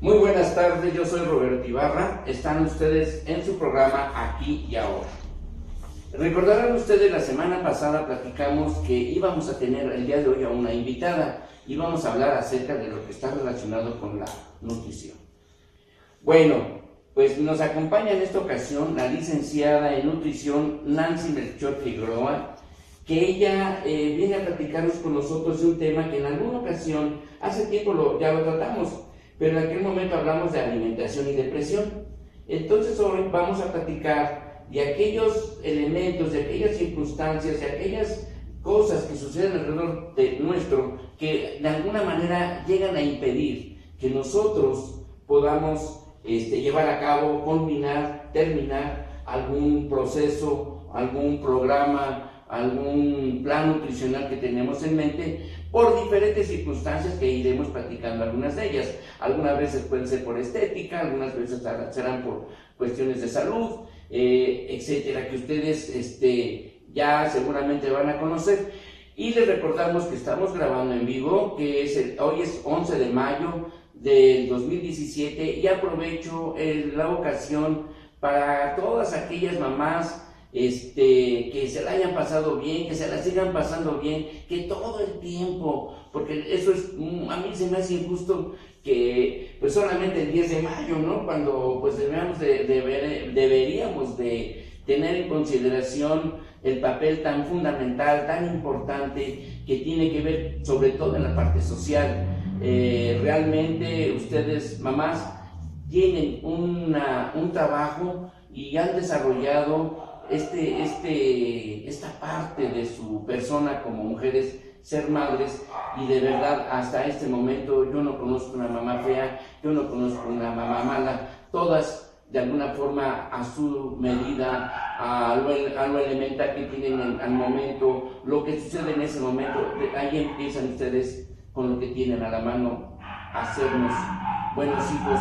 Muy buenas tardes, yo soy Roberto Ibarra. Están ustedes en su programa Aquí y Ahora. Recordarán ustedes, la semana pasada platicamos que íbamos a tener el día de hoy a una invitada. Íbamos a hablar acerca de lo que está relacionado con la nutrición. Bueno, pues nos acompaña en esta ocasión la licenciada en nutrición Nancy Melchor Figueroa, que ella viene a platicarnos con nosotros de un tema que en alguna ocasión, hace tiempo ya lo tratamos, pero en aquel momento hablamos de alimentación y depresión. Entonces hoy vamos a platicar de aquellos elementos, de aquellas circunstancias, de aquellas cosas que suceden alrededor de nuestro, que de alguna manera llegan a impedir que nosotros podamos llevar a cabo, culminar, terminar algún proceso, algún programa, algún plan nutricional que tenemos en mente, por diferentes circunstancias que iremos platicando algunas de ellas. Algunas veces pueden ser por estética, algunas veces serán por cuestiones de salud, etcétera, que ustedes ya seguramente van a conocer. Y les recordamos que estamos grabando en vivo, que hoy es 11 de mayo del 2017, y aprovecho la ocasión para todas aquellas mamás que se la hayan pasado bien, que se la sigan pasando bien, que todo el tiempo, porque eso es, a mí se me hace injusto que pues solamente el 10 de mayo, ¿no? Cuando pues deberíamos de tener en consideración el papel tan fundamental, tan importante que tiene que ver sobre todo en la parte social. Realmente ustedes, mamás, tienen un trabajo y han desarrollado esta parte de su persona como mujeres, ser madres, y de verdad hasta este momento yo no conozco una mamá fea, yo no conozco una mamá mala, todas de alguna forma a su medida, a lo elemental que tienen al momento, lo que sucede en ese momento, ahí empiezan ustedes con lo que tienen a la mano, hacernos buenos hijos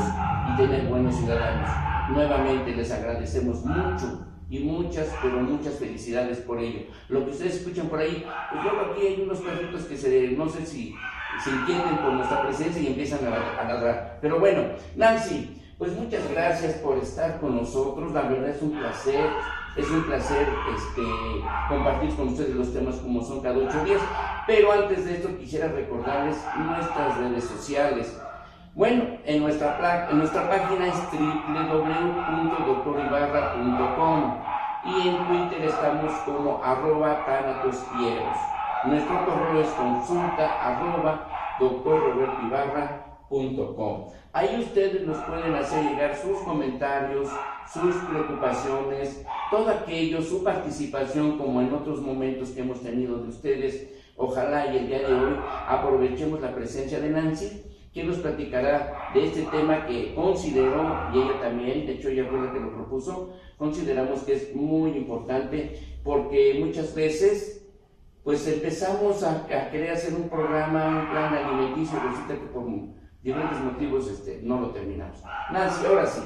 y tener buenos ciudadanos. Nuevamente les agradecemos mucho y muchas, pero muchas felicidades por ello. Lo que ustedes escuchan por ahí, pues luego aquí hay unos perritos que no sé si se inquieten por nuestra presencia y empiezan a ladrar. Pero bueno, Nancy, pues muchas gracias por estar con nosotros. La verdad es un placer compartir con ustedes los temas como son cada 8 días. Pero antes de esto quisiera recordarles nuestras redes sociales. Bueno, en nuestra página es www.doctoribarra.com y en Twitter estamos como @tanatosfieros. Nuestro correo es consulta@doctorrobertoibarra.com. Ahí ustedes nos pueden hacer llegar sus comentarios, sus preocupaciones, todo aquello, su participación, como en otros momentos que hemos tenido de ustedes. Ojalá y el día de hoy aprovechemos la presencia de Nancy, que nos platicará de este tema que considero, y ella también, de hecho ella fue la que lo propuso, consideramos que es muy importante, porque muchas veces pues empezamos a querer hacer un programa, un plan alimenticio, resulta que por diferentes motivos no lo terminamos. Nancy, ahora sí,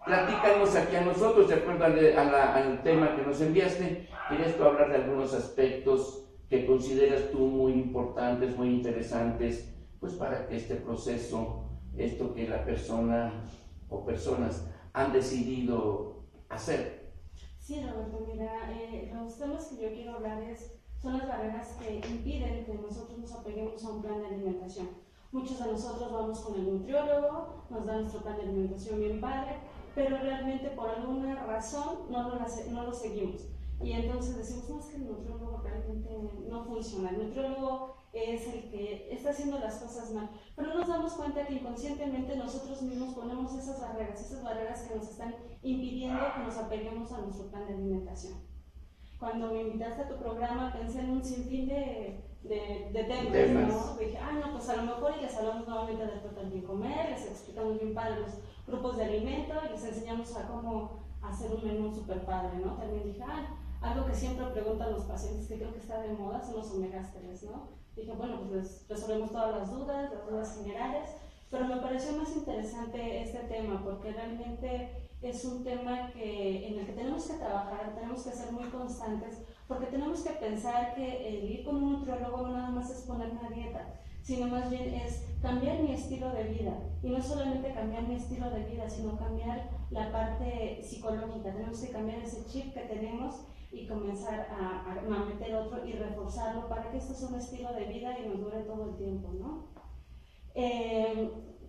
platícanos aquí a nosotros, de acuerdo al tema que nos enviaste. Querías tú hablar de algunos aspectos que consideras tú muy importantes, muy interesantes, pues para que este proceso, esto que la persona o personas han decidido hacer. Sí, Roberto, mira, los temas que yo quiero hablar son las barreras que impiden que nosotros nos apeguemos a un plan de alimentación. Muchos de nosotros vamos con el nutriólogo, nos da nuestro plan de alimentación bien padre, pero realmente por alguna razón no lo seguimos. Y entonces decimos, no, es que el nutriólogo realmente no funciona, el nutriólogo es el que está haciendo las cosas mal, pero nos damos cuenta que inconscientemente nosotros mismos ponemos esas barreras que nos están impidiendo que nos apeguemos a nuestro plan de alimentación. Cuando me invitaste a tu programa pensé en un sinfín de temas, ¿no? Dije, no, pues a lo mejor y les hablamos nuevamente del Total Bien Comer, les explicamos bien padre los grupos de alimento y les enseñamos a cómo hacer un menú súper padre, ¿no? También dije, algo que siempre preguntan los pacientes, que creo que está de moda, son los omegas 3, ¿no? Dije, bueno, pues resolvemos todas las dudas generales, pero me pareció más interesante este tema porque realmente es un tema en el que tenemos que trabajar, tenemos que ser muy constantes, porque tenemos que pensar que el ir con un nutriólogo no nada más es poner una dieta, sino más bien es cambiar mi estilo de vida. Y no solamente cambiar mi estilo de vida, sino cambiar la parte psicológica. Tenemos que cambiar ese chip que tenemos y comenzar a meter otro y reforzarlo para que esto sea un estilo de vida y nos dure todo el tiempo, ¿no?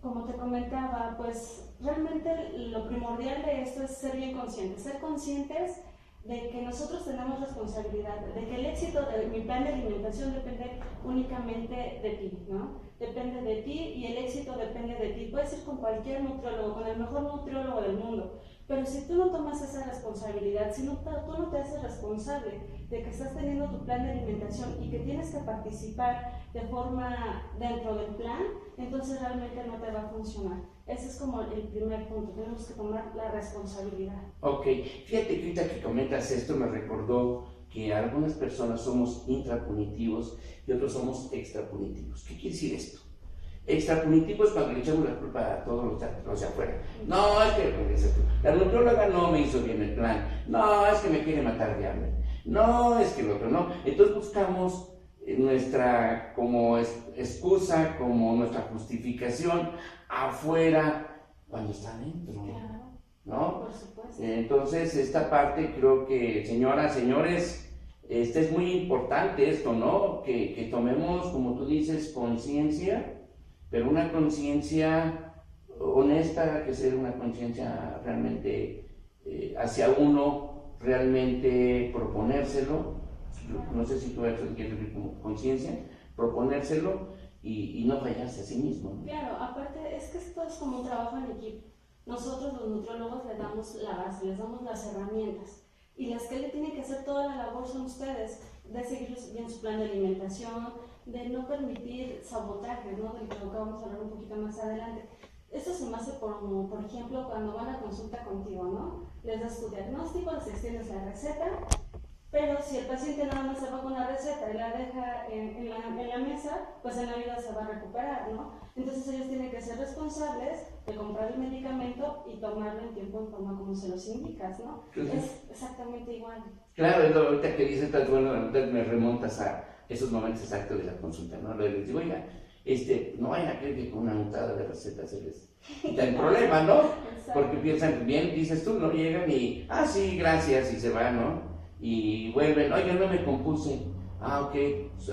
Como te comentaba, pues realmente lo primordial de esto es ser bien conscientes, ser conscientes de que nosotros tenemos responsabilidad, de que el éxito de mi plan de alimentación depende únicamente de ti, ¿no? Depende de ti y el éxito depende de ti. Puedes ir con cualquier nutriólogo, con el mejor nutriólogo del mundo, pero si tú no tomas esa responsabilidad, si no, tú no te haces responsable de que estás teniendo tu plan de alimentación y que tienes que participar de forma dentro del plan, entonces realmente no te va a funcionar. Ese es como el primer punto, tenemos que tomar la responsabilidad. Ok, fíjate que ahorita que comentas esto me recordó que algunas personas somos intrapunitivos y otros somos extrapunitivos. ¿Qué quiere decir esto? Extrapunitivos cuando le echamos la culpa a todos los de afuera. No, es que la nutrióloga no me hizo bien el plan. No, es que me quiere matar de hambre. No, es que el otro no. Entonces buscamos nuestra como excusa, como nuestra justificación afuera cuando está adentro. Claro, ¿no? por supuesto. Entonces esta parte creo que, señoras, señores, es muy importante esto, ¿no? Que tomemos, como tú dices, conciencia, pero una conciencia honesta, que sea una conciencia realmente hacia uno, realmente proponérselo. No sé si tú quieres vivir como conciencia, proponérselo y no fallarse a sí mismo, ¿no? Claro, aparte es que esto es como un trabajo en equipo. Nosotros los nutriólogos les damos la base, les damos las herramientas y las que le tienen que hacer toda la labor son ustedes, de seguir bien su plan de alimentación, de no permitir sabotajes, ¿no? Del que vamos a hablar un poquito más adelante. Esto se me hace por ejemplo, cuando van a consulta contigo, ¿no? Les das tu diagnóstico, les extiendes la receta, pero si el paciente nada más se va con la receta y la deja en la mesa, pues en la vida se va a recuperar, ¿no? Entonces ellos tienen que ser responsables de comprar el medicamento y tomarlo en tiempo y forma como se los indicas, ¿no? Es exactamente igual. Claro, ahorita que dices, bueno, me remontas a esos momentos exactos de la consulta, ¿no? Les digo, oiga, no vayan a creer que con una untada de recetas se les quita el problema, ¿no? Porque piensan, bien, dices tú, no llegan y, sí, gracias, y se van, ¿no? Y vuelven, oiga, no me compuse, ok,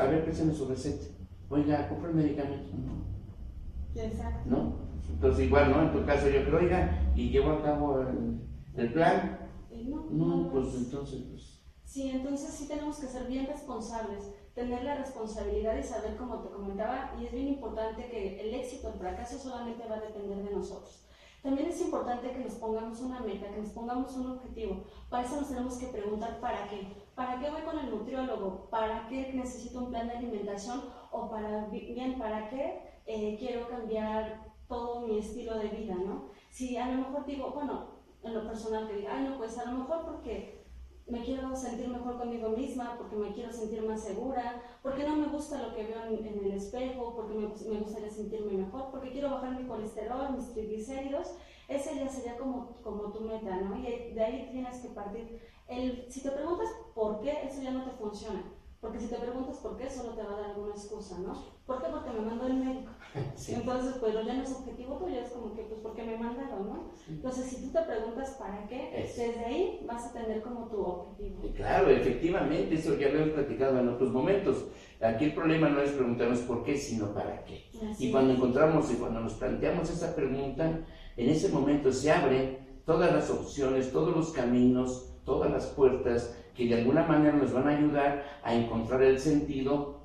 a ver, préstame su receta, oiga, compra el medicamento, Exacto. ¿no? Entonces igual, ¿no? En tu caso yo creo, oiga, y llevo a cabo el plan, no, pues entonces, pues... Sí, entonces sí tenemos que ser bien responsables, tener la responsabilidad y saber, como te comentaba, y es bien importante que el éxito, el fracaso solamente va a depender de nosotros. También es importante que nos pongamos una meta, que nos pongamos un objetivo. Para eso nos tenemos que preguntar ¿para qué? ¿Para qué voy con el nutriólogo? ¿Para qué necesito un plan de alimentación? ¿O para qué quiero cambiar todo mi estilo de vida, ¿no? Si a lo mejor digo, bueno, en lo personal que diga, no, pues a lo mejor porque me quiero sentir mejor conmigo misma, porque me quiero sentir más segura, porque no me gusta lo que veo en el espejo, porque me gustaría sentirme mejor, porque quiero bajar mi colesterol, mis triglicéridos. Esa ya sería como tu meta, ¿no? Y de ahí tienes que partir. Si te preguntas por qué, eso ya no te funciona. Porque si te preguntas por qué, solo te va a dar alguna excusa, ¿no? ¿Por qué? Porque me mandó el médico. Sí. Entonces, pues ya no es objetivo tuyo, es como que, pues, porque me mandaron, ¿no? Entonces, si tú te preguntas para qué, desde ahí vas a tener como tu objetivo. Claro, efectivamente, eso ya lo hemos platicado en otros momentos. Aquí el problema no es preguntarnos por qué, sino para qué. Así y cuando encontramos y cuando nos planteamos esa pregunta, en ese momento se abren todas las opciones, todos los caminos, todas las puertas que de alguna manera nos van a ayudar a encontrar el sentido,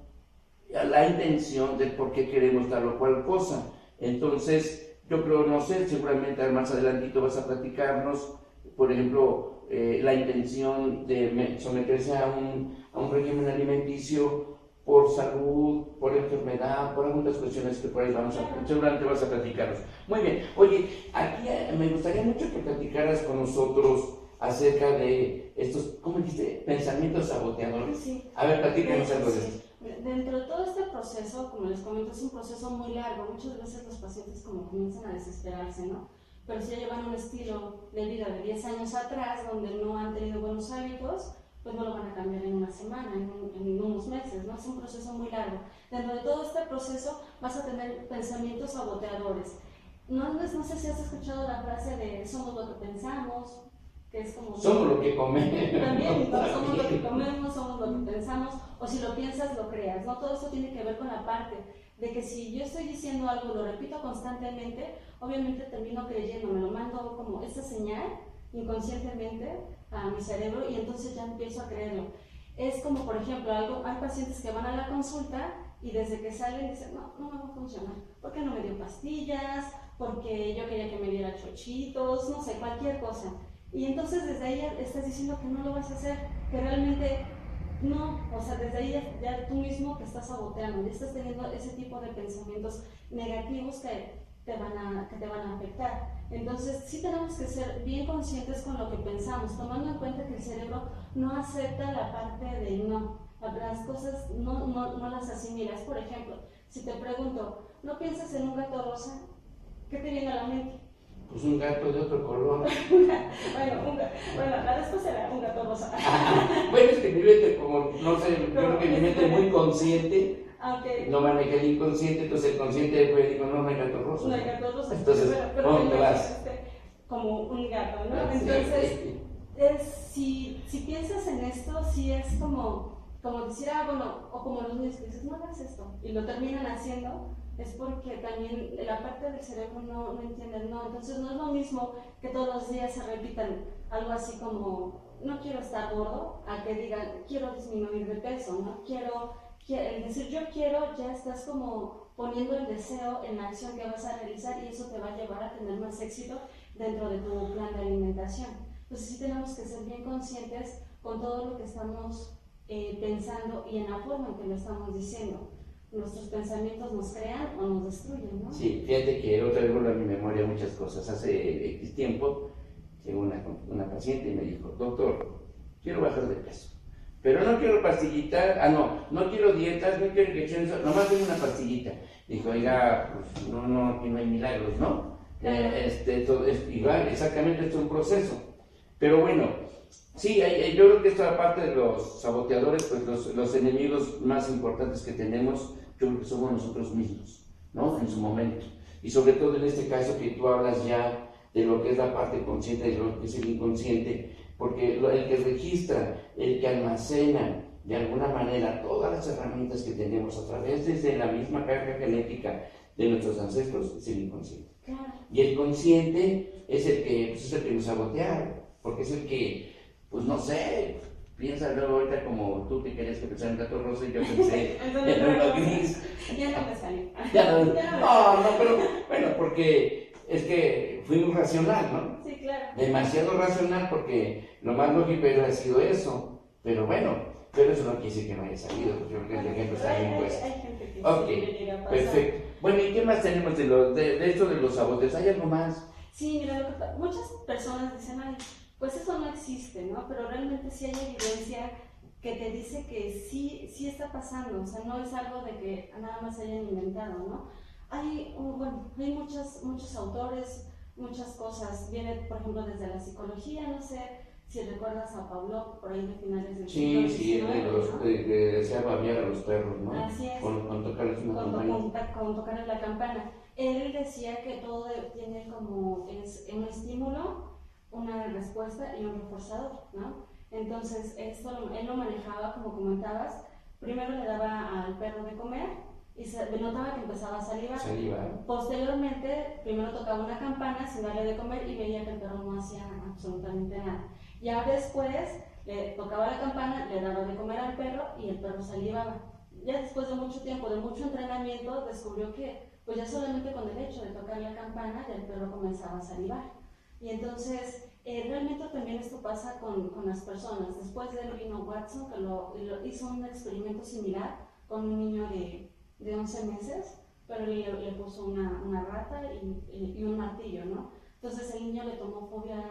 la intención de por qué queremos tal o cual cosa. Entonces, yo creo, no sé, seguramente más adelantito vas a platicarnos, por ejemplo, la intención de someterse a un régimen alimenticio por salud, por enfermedad, por algunas cuestiones que por ahí seguramente vas a platicarnos. Muy bien, oye, aquí me gustaría mucho que platicaras con nosotros acerca de estos, ¿cómo dijiste? Pensamientos saboteadores. Sí. A ver, platícanos algo de esto. Dentro de todo este proceso, como les comento, es un proceso muy largo. Muchas veces los pacientes como comienzan a desesperarse, ¿no? Pero si ya llevan un estilo de vida de 10 años atrás, donde no han tenido buenos hábitos, pues no lo van a cambiar en una semana, en unos meses, ¿no? Es un proceso muy largo. Dentro de todo este proceso vas a tener pensamientos saboteadores. No sé si has escuchado la frase de somos lo que pensamos, que es como... Somos lo que comemos. También, ¿no? Somos lo que comemos, somos lo que pensamos, o si lo piensas, lo creas, ¿no? Todo esto tiene que ver con la parte de que si yo estoy diciendo algo, lo repito constantemente, obviamente termino creyendo, me lo mando como esta señal inconscientemente a mi cerebro y entonces ya empiezo a creerlo. Es como, por ejemplo, hay pacientes que van a la consulta y desde que salen dicen, no me va a funcionar, porque no me dio pastillas, porque yo quería que me diera chochitos, no sé, cualquier cosa. Y entonces desde ahí ya estás diciendo que no lo vas a hacer, que realmente no, o sea, desde ahí ya tú mismo te estás saboteando, ya estás teniendo ese tipo de pensamientos negativos que te van a afectar. Entonces sí tenemos que ser bien conscientes con lo que pensamos, tomando en cuenta que el cerebro no acepta la parte de no, las cosas no las asimilas. Por ejemplo, si te pregunto, ¿no piensas en un gato rosa? ¿Qué te viene a la mente? Pues un gato de otro color. bueno, la respuesta era un gato rosa. Bueno, es que mi mente, como, no sé, yo creo que mi mente es muy consciente, okay. No manejé el inconsciente, entonces el consciente después digo, no hay gato rosa. No hay gato rosa. Entonces, pero ¿dónde vas? Como un gato, ¿no? Sí, entonces, si piensas en esto, sí es como decir, bueno, o como los niños que dices, no hagas esto, y lo terminan haciendo, es porque también la parte del cerebro no entiende, no. Entonces no es lo mismo que todos los días se repitan algo así como, no quiero estar gordo, a que digan, quiero disminuir de peso, ¿no? El decir yo quiero, ya estás como poniendo el deseo en la acción que vas a realizar y eso te va a llevar a tener más éxito dentro de tu plan de alimentación. Entonces sí tenemos que ser bien conscientes con todo lo que estamos pensando y en la forma en que lo estamos diciendo. Nuestros pensamientos nos crean o nos destruyen, ¿no? Sí, fíjate que otra vez vuelvo a mi memoria muchas cosas. Hace X tiempo llegó una paciente y me dijo, doctor, quiero bajar de peso. Pero no quiero pastillita, no quiero dietas, no quiero inyecciones, nomás tengo una pastillita. Dijo, oiga, pues no hay milagros, ¿no? Todo es igual, exactamente, esto es un proceso. Pero bueno, sí, yo creo que esta parte de los saboteadores, pues los enemigos más importantes que tenemos, yo creo que somos nosotros mismos, ¿no? En su momento. Y sobre todo en este caso que tú hablas ya de lo que es la parte consciente, de lo que es el inconsciente, porque el que registra, el que almacena de alguna manera todas las herramientas que tenemos a través desde la misma carga genética de nuestros ancestros es el inconsciente. Claro. Y el consciente es el que nos sabotea, porque es el que, pues no sé, piensa luego ahorita como tú que querías que pensara en gato rosa y yo pensé en uno gris. Ya no me salió. No, pero bueno, porque es que fui muy racional, ¿no? Sí, claro. Demasiado racional porque lo más lógico hubiera sido eso, pero eso no quiere decir que no haya salido, porque yo creo que el ejemplo está bien puesto. Hay gente que Ok, sí llega a pasar. Perfecto. Bueno, ¿y qué más tenemos de esto de los saboteos? ¿Hay algo más? Sí, mira, muchas personas dicen, ay, pues eso no existe, ¿no? Pero realmente sí hay evidencia que te dice que sí está pasando, o sea, no es algo de que nada más hayan inventado, ¿no? Hay muchos autores, muchas cosas, viene por ejemplo desde la psicología, no sé si recuerdas a Pavlov, por ahí de finales del siglo XIX. Sí, que decía babear a los perros, ¿no? Así es. Con tocarles una campana. Con tocarles la campana. Él decía que todo tiene como un estímulo, una respuesta y un reforzador, ¿no? Entonces, él lo manejaba, como comentabas, primero le daba al perro de comer y se notaba que empezaba a salivar. Posteriormente, primero tocaba una campana sin darle de comer y veía que el perro no hacía absolutamente nada. Ya después, le tocaba la campana, le daba de comer al perro y el perro salivaba. Ya después de mucho tiempo, de mucho entrenamiento, descubrió que pues ya solamente con el hecho de tocar la campana, ya el perro comenzaba a salivar. Y entonces, realmente también esto pasa con las personas. Después de él vino Watson, que lo hizo un experimento similar con un niño de 11 meses, pero le puso una rata y un martillo, ¿no? Entonces el niño le tomó fobia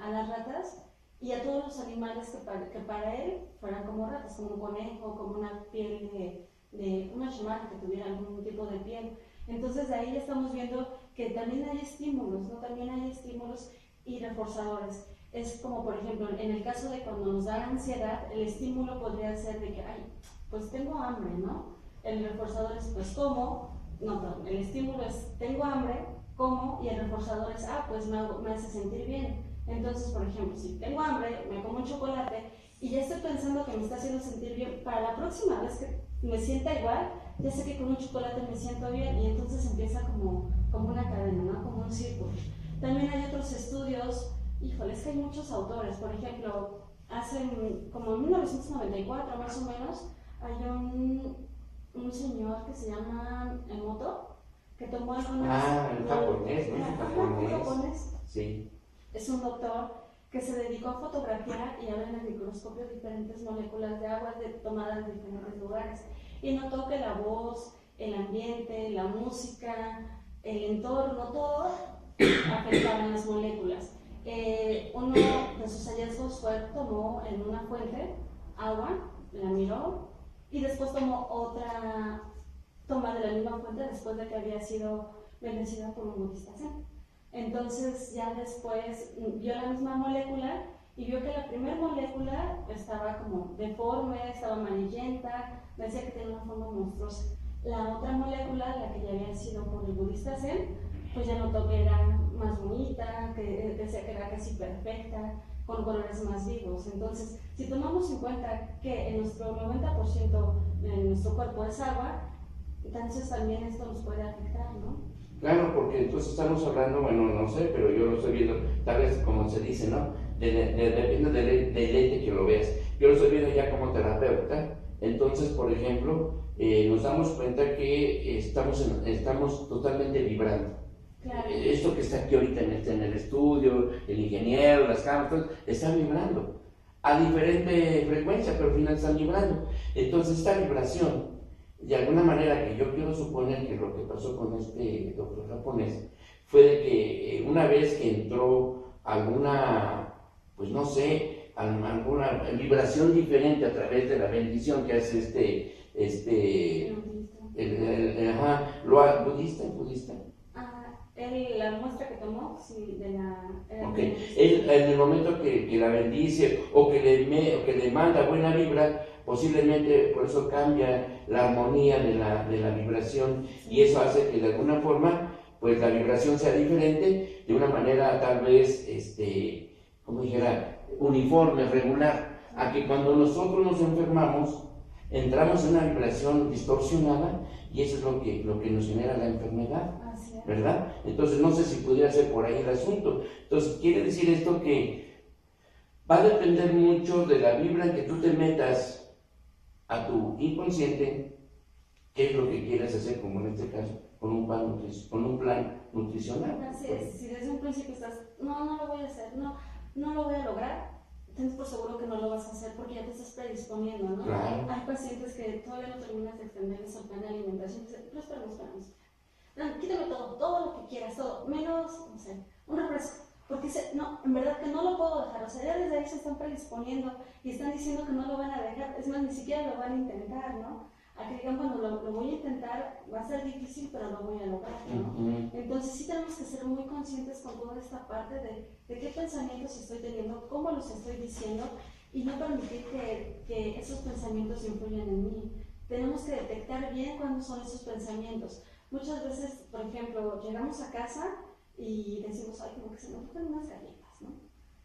a las ratas y a todos los animales que para él fueran como ratas, como un conejo, como una piel de una chamarra que tuviera algún tipo de piel. Entonces de ahí estamos viendo que también hay estímulos, ¿no? También hay estímulos y reforzadores. Es como, por ejemplo, en el caso de cuando nos da ansiedad, el estímulo podría ser de que, ay, pues tengo hambre, ¿no? El reforzador es, pues como, no, perdón, el estímulo es, tengo hambre, como, y el reforzador es, pues me hace sentir bien. Entonces, por ejemplo, si tengo hambre, me como un chocolate y ya estoy pensando que me está haciendo sentir bien, para la próxima vez que me sienta igual, ya sé que con un chocolate me siento bien, y entonces empieza como una cadena, ¿no? Como un círculo. También hay otros estudios, híjole, es que hay muchos autores, por ejemplo, como en 1994 más o menos, hay un señor que se llama Emoto, que tomó algunas... el japonés, ¿no? El japonés. Sí. Es un doctor que se dedicó a fotografiar y a ver en el microscopio diferentes moléculas de agua tomadas de diferentes lugares. Y notó que la voz, el ambiente, la música, el entorno, todo afectaban las moléculas. Uno de sus hallazgos fue, tomó en una fuente agua, la miró, y después tomó otra toma de la misma fuente después de que había sido bendecida por un budista zen. Entonces ya después vio la misma molécula y vio que la primera molécula estaba como deforme, estaba amarillenta, decía que tenía una forma monstruosa. La otra molécula, la que ya había sido por el budista zen, pues ya notó que era más bonita, que decía que era casi perfecta, con colores más vivos. Entonces, si tomamos en cuenta que en nuestro 90% de nuestro cuerpo es agua, entonces también esto nos puede afectar, ¿no? Claro, porque entonces estamos hablando, bueno, no sé, pero yo lo estoy viendo, tal vez como se dice, ¿no? Depende del lente que lo veas. Yo lo estoy viendo ya como terapeuta. Entonces, por ejemplo, nos damos cuenta que estamos totalmente vibrando. Claro. Esto que está aquí ahorita en el estudio, el ingeniero, las cámaras, está vibrando a diferente frecuencia, pero al final están vibrando. Entonces, esta vibración, de alguna manera, que yo quiero suponer que lo que pasó con este doctor japonés fue de que una vez que entró alguna, pues no sé, alguna vibración diferente a través de la bendición que hace budista. La muestra que tomó, sí, de la... Okay. Él, en el momento que la bendice o que le manda buena vibra, posiblemente por eso cambia la armonía de la vibración, y eso hace que de alguna forma pues la vibración sea diferente, de una manera tal vez, como dijera, uniforme, regular, a que cuando nosotros nos enfermamos entramos en una vibración distorsionada y eso es lo que nos genera la enfermedad, ¿verdad? Entonces no sé si pudiera ser por ahí el asunto. Entonces quiere decir esto que va a depender mucho de la vibra en que tú te metas a tu inconsciente, qué es lo que quieres hacer, como en este caso, con un plan nutricional. Así es, si desde un principio estás, no lo voy a hacer, no lo voy a lograr, tienes por seguro que no lo vas a hacer porque ya te estás predisponiendo, ¿no? Claro. Hay pacientes que todavía no terminas de extenderles el plan de alimentación y dicen, pero esperamos. No, quítame todo lo que quieras, todo, menos, no sé, un refresco. Porque no, en verdad que no lo puedo dejar, o sea, ya desde ahí se están predisponiendo y están diciendo que no lo van a dejar, es más, ni siquiera lo van a intentar, ¿no? A que digan, bueno, lo voy a intentar, va a ser difícil, pero lo voy a lograr, ¿no? Entonces sí tenemos que ser muy conscientes con toda esta parte de qué pensamientos estoy teniendo, cómo los estoy diciendo, y no permitir que esos pensamientos influyan en mí. Tenemos que detectar bien cuándo son esos pensamientos. Muchas veces, por ejemplo, llegamos a casa y decimos, ay, como que se me antojan unas galletas, ¿no?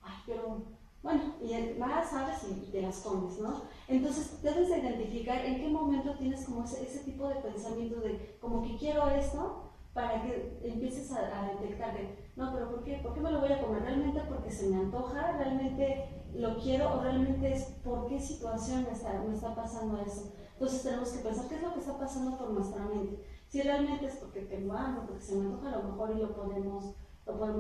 Ay, pero, bueno, y vas, sabes, y te las comes, ¿no? Entonces, debes de identificar en qué momento tienes como ese tipo de pensamiento de, como que quiero esto, para que empieces a detectar de, no, pero ¿por qué me lo voy a comer? ¿Realmente porque se me antoja? ¿Realmente lo quiero? ¿O realmente es por qué situación me está pasando eso? Entonces, tenemos que pensar qué es lo que está pasando por nuestra mente. Si realmente es porque tengo hambre, porque se me antoja, a lo mejor y lo podemos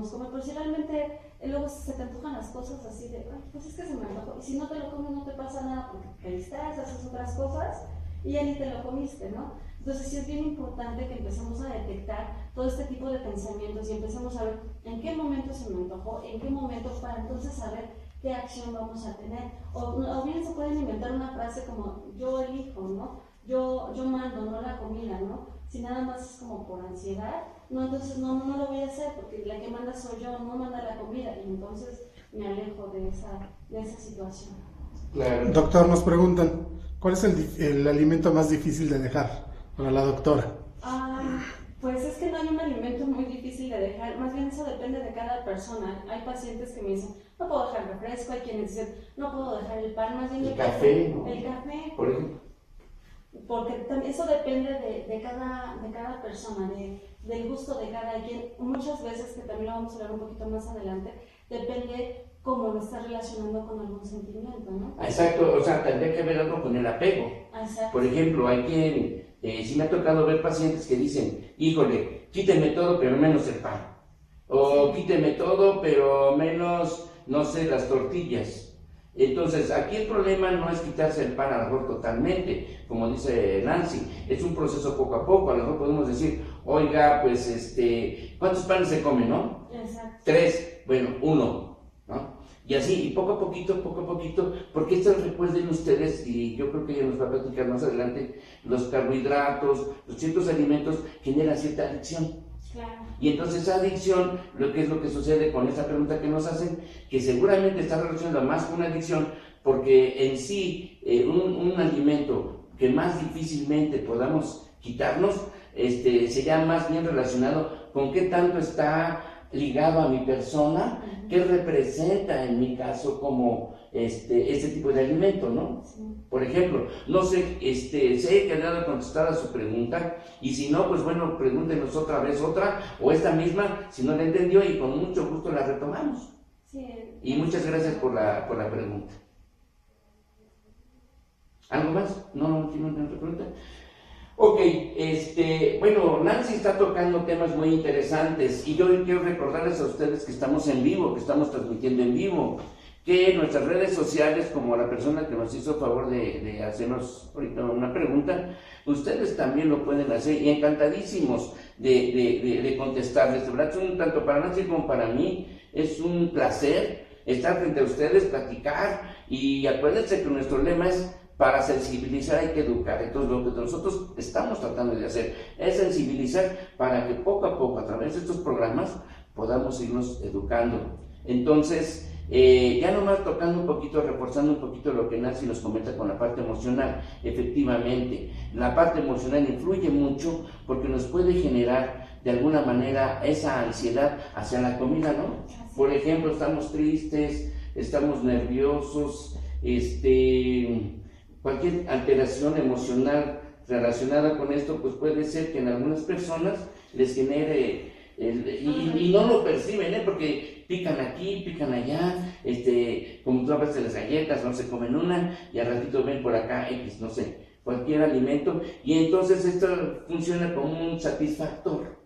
comer, pero si realmente luego se te antojan las cosas así de, ay, pues es que se me antojó, y si no te lo comes no te pasa nada porque te distraes, haces otras cosas y ya ni te lo comiste, ¿no? Entonces sí es bien importante que empecemos a detectar todo este tipo de pensamientos y empecemos a ver en qué momento se me antojó, en qué momento, para entonces saber qué acción vamos a tener. O bien se pueden inventar una frase como, yo elijo, ¿no? Yo mando, no la comida, ¿no? Si nada más es como por ansiedad, no, entonces no lo voy a hacer porque la que manda soy yo, no manda la comida, y entonces me alejo de esa situación. Claro. Doctor, nos preguntan, ¿cuál es el alimento más difícil de dejar para la doctora? Pues es que no hay un alimento muy difícil de dejar, más bien eso depende de cada persona. Hay pacientes que me dicen, no puedo dejar refresco, hay quienes dicen, no puedo dejar el pan, más bien el café, ¿no? El café, por ejemplo. Porque eso depende de cada persona, del gusto de cada quien. Muchas veces, que también lo vamos a hablar un poquito más adelante, depende cómo lo estás relacionando con algún sentimiento, ¿no? Exacto, o sea, tendría que ver algo con el apego. Exacto. Por ejemplo, hay quien, sí me ha tocado ver pacientes que dicen, híjole, quíteme todo pero menos el pan. O quíteme todo pero menos, no sé, las tortillas. Entonces, aquí el problema no es quitarse el pan a lo mejor totalmente, como dice Nancy, es un proceso poco a poco. A lo mejor podemos decir, oiga, pues, ¿cuántos panes se comen, no? Exacto. 3, bueno, 1, ¿no? Y así, y poco a poquito, porque esto recuerden ustedes, y yo creo que ella nos va a platicar más adelante, los carbohidratos, los ciertos alimentos generan cierta adicción. Claro. Y entonces esa adicción, lo que sucede con esta pregunta que nos hacen, que seguramente está relacionada más con una adicción, porque en sí, un alimento que más difícilmente podamos quitarnos, sería más bien relacionado con qué tanto está ligado a mi persona, qué representa en mi caso como este tipo de alimento, ¿no? Sí. Por ejemplo, no sé, sé que han dado a contestar a su pregunta, y si no, pues bueno, pregúntenos otra vez otra, o esta misma, si no la entendió, y con mucho gusto la retomamos. Sí. Y muchas gracias por la pregunta. ¿Algo más? ¿No tiene otra pregunta? Ok, bueno, Nancy está tocando temas muy interesantes, y yo quiero recordarles a ustedes que estamos en vivo, que estamos transmitiendo en vivo, que nuestras redes sociales, como la persona que nos hizo favor de hacernos ahorita una pregunta, ustedes también lo pueden hacer, y encantadísimos de contestarles. De verdad, tanto para Nancy como para mí, es un placer estar frente a ustedes, platicar, y acuérdense que nuestro lema es: para sensibilizar hay que educar. Entonces, lo que nosotros estamos tratando de hacer es sensibilizar para que poco a poco, a través de estos programas, podamos irnos educando. Entonces, ya nomás tocando un poquito, reforzando un poquito lo que Nancy nos comenta con la parte emocional. Efectivamente, la parte emocional influye mucho porque nos puede generar de alguna manera esa ansiedad hacia la comida, ¿no? Por ejemplo, estamos tristes, estamos nerviosos, cualquier alteración emocional relacionada con esto, pues puede ser que en algunas personas les genere, y no lo perciben, porque pican aquí, pican allá, como tú hablas de las galletas, no se comen una, y al ratito ven por acá X, no sé, cualquier alimento, y entonces esto funciona como un satisfactor,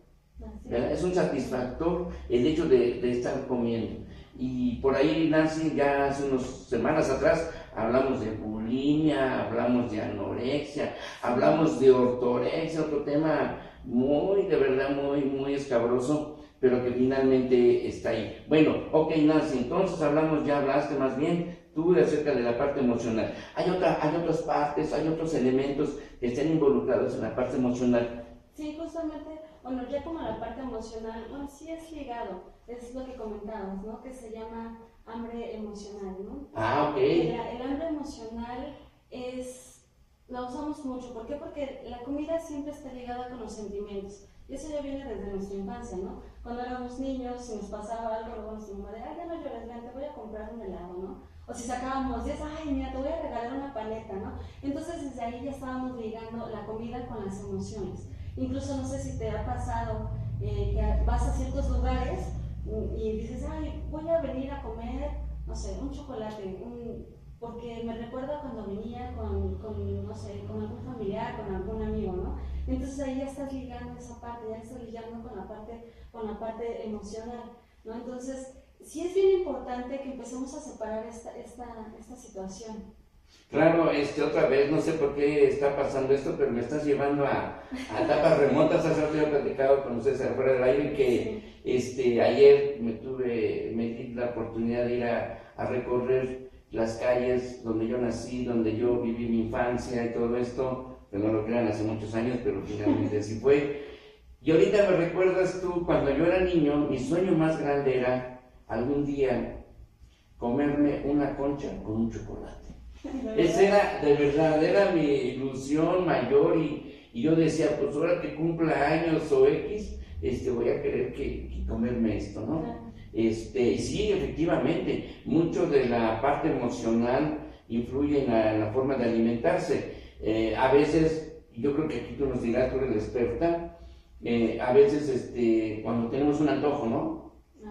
¿verdad? Es un satisfactor el hecho de estar comiendo. Y por ahí, Nancy, ya hace unas semanas atrás hablamos de bulimia, hablamos de anorexia, hablamos de ortorexia, otro tema de verdad muy escabroso, pero que finalmente está ahí. Bueno, ok, Nancy, entonces ya hablaste más bien tú acerca de la parte emocional. Hay otras partes, hay otros elementos que están involucrados en la parte emocional. Sí, justamente, bueno, ya como la parte emocional, bueno, sí es ligado, es lo que comentábamos, ¿no? Que se llama hambre emocional, ¿no? Ah, ok. El hambre emocional la usamos mucho. ¿Por qué? Porque la comida siempre está ligada con los sentimientos. Y eso ya viene desde nuestra infancia, ¿no? Cuando éramos niños, si nos pasaba algo, luego nos decíamos, ya no llores, ven, te voy a comprar un helado, ¿no? O si sacábamos 10, ay, mira, te voy a regalar una paleta, ¿no? Entonces, desde ahí ya estábamos ligando la comida con las emociones. Incluso, no sé si te ha pasado que vas a ciertos lugares y dices, ay, voy a venir a comer, no sé, un chocolate, porque me recuerda cuando venía no sé, con algún familiar, con algún amigo, ¿no? Entonces ahí ya estás ligando esa parte, ya estás ligando con la parte emocional, ¿no? Entonces, sí es bien importante que empecemos a separar esta situación. Claro, otra vez, no sé por qué está pasando esto, pero me estás llevando a etapas remotas. Hace rato he platicado con ustedes afuera del aire que sí. Ayer me di la oportunidad de ir a recorrer las calles donde yo nací, donde yo viví mi infancia y todo esto, que no lo crean, hace muchos años, pero finalmente así fue. Y ahorita me recuerdas tú, cuando yo era niño, mi sueño más grande era algún día comerme una concha con un chocolate. Esa era, de verdad, era mi ilusión mayor y yo decía, pues ahora que cumpla años o X, voy a querer que comerme esto, ¿no? Y sí, efectivamente, mucho de la parte emocional influye en la forma de alimentarse. A veces, yo creo que aquí tú nos dirás, tú eres la experta, a veces cuando tenemos un antojo, ¿no?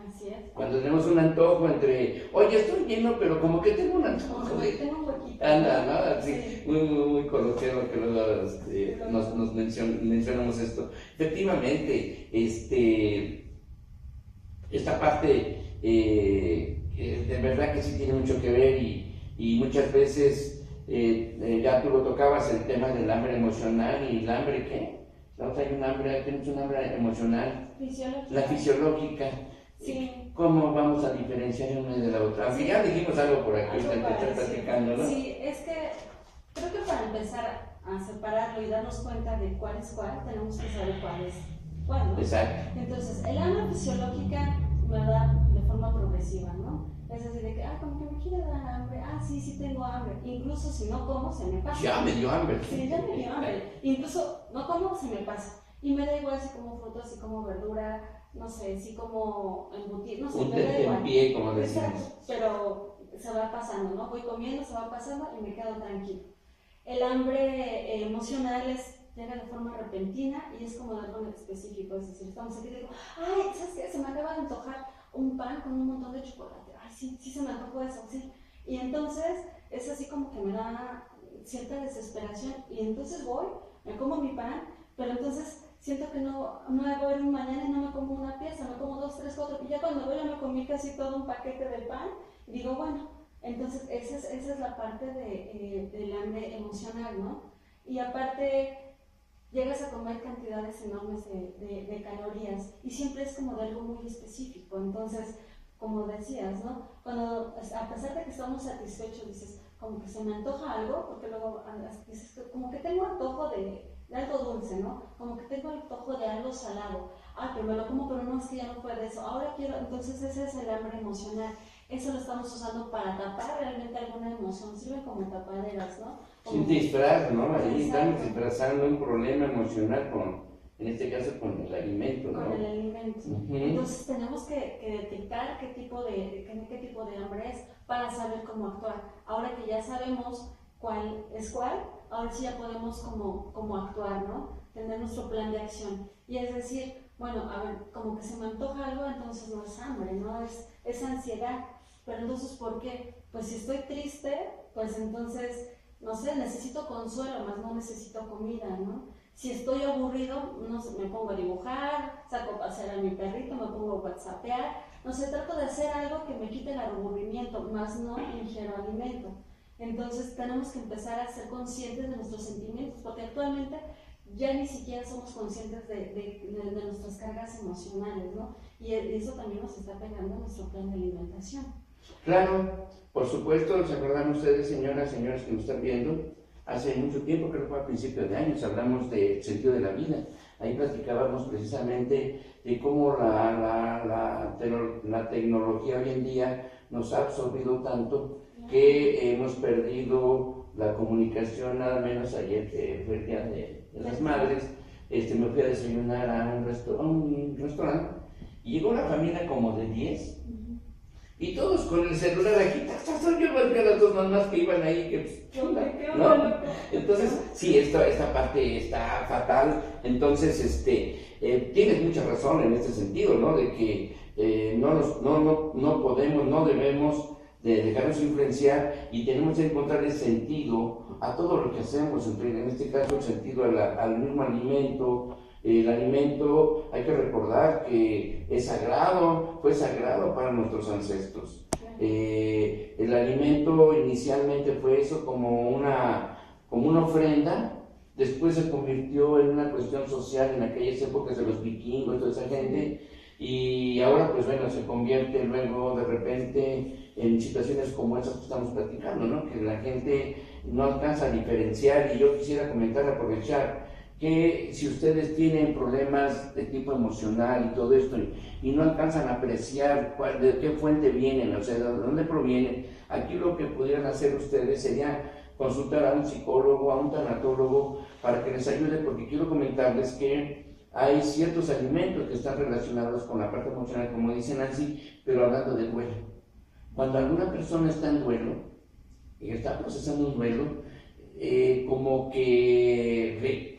Así es. Cuando tenemos un antojo entre, oye, estoy lleno, pero como que tengo un antojo. Como que tengo un huequito. Anda, ¿no? Así, Sí. muy coloquial que luego nos mencionamos esto. Efectivamente, esta parte de verdad que sí tiene mucho que ver y muchas veces ya tú lo tocabas, el tema del hambre emocional y el hambre, ¿qué? La otra hay un hambre, tenemos un hambre emocional, Fisiológica. la fisiológica. Sí. ¿Cómo vamos a diferenciar una de la otra? Aunque ya dijimos algo por aquí, Algo ahorita que estás parecido. platicando, ¿no? Sí, es que creo que para empezar a separarlo y darnos cuenta de cuál es cuál, tenemos que saber cuál es cuál, ¿no? Exacto. Entonces, el hambre fisiológica me da de forma progresiva, ¿no? Es decir, de que, como que me quiere dar hambre, sí tengo hambre. Incluso si no como, se me pasa. Ya me dio hambre. Sí, ya me dio hambre. Incluso no como, se me pasa. Y me da igual si como frutas, si como verdura, no sé, si como embutido, no sé, Un me da igual. pie, como decimos. Exacto, pero se va pasando, ¿no? Voy comiendo, se va pasando y me quedo tranquilo. El hambre emocional llega de forma repentina y es como de algo específico, es decir, estamos aquí y digo, ¿sabes qué? Se me acaba de antojar un pan con un montón de chocolate, sí se me antojó eso, sí. Y entonces es así como que me da cierta desesperación y entonces voy, me como mi pan, pero entonces siento que no voy a ir un mañana y no me como una pieza, me como 2, 3, 4, y ya cuando voy ya me comí casi todo un paquete de pan, y digo, bueno, entonces esa es la parte del hambre emocional, ¿no? Y aparte llegas a comer cantidades enormes de calorías, y siempre es como de algo muy específico, entonces, como decías, ¿no? Cuando, a pesar de que estamos satisfechos, dices, como que se me antoja algo, porque luego dices, como que tengo antojo de algo dulce, ¿no? Como que tengo el antojo de algo salado. Pero me lo como, pero no, es que ya no puedo eso. Ahora quiero, entonces ese es el hambre emocional. Eso lo estamos usando para tapar realmente alguna emoción, sirven como tapaderas, ¿no? Como... Sin disfraz, ¿no? Ahí Exacto. estamos disfrazando un problema emocional en este caso con el alimento, ¿no? Con el alimento. Uh-huh. Entonces tenemos que detectar qué tipo de hambre es para saber cómo actuar. Ahora que ya sabemos cuál es cuál, ahora sí ya podemos como actuar, ¿no? Tener nuestro plan de acción. Y es decir, bueno, a ver, como que se me antoja algo, entonces no es hambre, ¿no? Es ansiedad. Pero entonces, ¿por qué? Pues si estoy triste, pues entonces, no sé, necesito consuelo, más no necesito comida, ¿no? Si estoy aburrido, no sé, me pongo a dibujar, saco a pasear a mi perrito, me pongo a whatsappear, no sé, trato de hacer algo que me quite el aburrimiento, más no ingiero alimento. Entonces tenemos que empezar a ser conscientes de nuestros sentimientos, porque actualmente ya ni siquiera somos conscientes de nuestras cargas emocionales, ¿no? Y eso también nos está pegando a nuestro plan de alimentación. Claro, por supuesto, ¿se acuerdan ustedes, señoras que nos están viendo? Hace mucho tiempo, creo que fue a principios de años, hablamos del sentido de la vida. Ahí platicábamos precisamente de cómo la tecnología hoy en día nos ha absorbido tanto que hemos perdido la comunicación. Nada menos ayer, que fue el Día de las Madres, me fui a desayunar a un restaurante y llegó una familia como de 10 y todos con el celular aquí. Yo volví a las dos mamás que iban ahí, que ¿no? Entonces, sí, esta parte está fatal. Entonces, tienes mucha razón en este sentido, ¿no? De que no podemos, no debemos de dejarnos influenciar y tenemos que encontrar el sentido a todo lo que hacemos, en este caso el sentido al mismo alimento. El alimento, hay que recordar que es sagrado, fue sagrado para nuestros ancestros. El alimento inicialmente fue eso como una ofrenda, después se convirtió en una cuestión social en aquellas épocas de los vikingos, toda esa gente, y ahora pues bueno, se convierte luego de repente en situaciones como esas que estamos platicando, ¿no? Que la gente no alcanza a diferenciar, y yo quisiera aprovechar que si ustedes tienen problemas de tipo emocional y todo esto y no alcanzan a apreciar de qué fuente vienen, o sea, de dónde provienen, aquí lo que pudieran hacer ustedes sería consultar a un psicólogo, a un tanatólogo, para que les ayude, porque quiero comentarles que hay ciertos alimentos que están relacionados con la parte emocional, como dice Nancy, pero hablando de duelo. Cuando alguna persona está en duelo, y está procesando un duelo, como que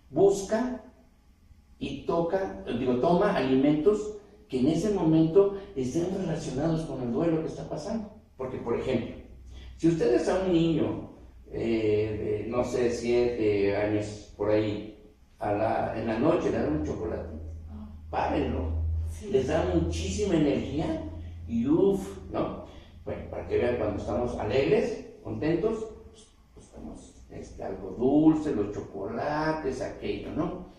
busca y toma alimentos que en ese momento estén relacionados con el duelo que está pasando. Porque, por ejemplo, si ustedes a un niño de, no sé, 7 años por ahí, en la noche le dan un chocolate, párenlo, sí. Les da muchísima energía y uff, ¿no? Bueno, para que vean, cuando estamos alegres, contentos, pues estamos algo dulce, los chocolates, aquello, ¿no?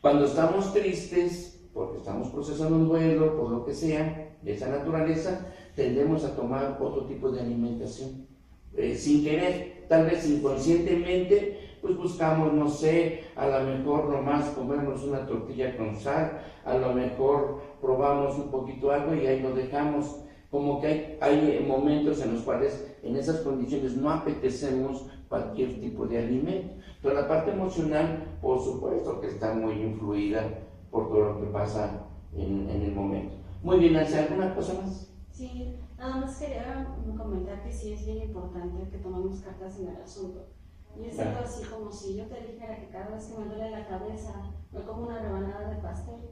Cuando estamos tristes, porque estamos procesando un duelo, por lo que sea, de esa naturaleza, tendemos a tomar otro tipo de alimentación. Sin querer, tal vez inconscientemente, pues buscamos, no sé, a lo mejor nomás comernos una tortilla con sal, a lo mejor probamos un poquito algo y ahí lo dejamos. Como que hay momentos en los cuales en esas condiciones no apetecemos cualquier tipo de alimento. Pero la parte emocional, por supuesto que está muy influida por todo lo que pasa en el momento. Muy bien, ¿hace alguna cosa más? Sí, nada más quería comentar que sí es bien importante que tomemos cartas en el asunto. Y es algo así como si yo te dijera que cada vez que me duele la cabeza me como una rebanada de pastel.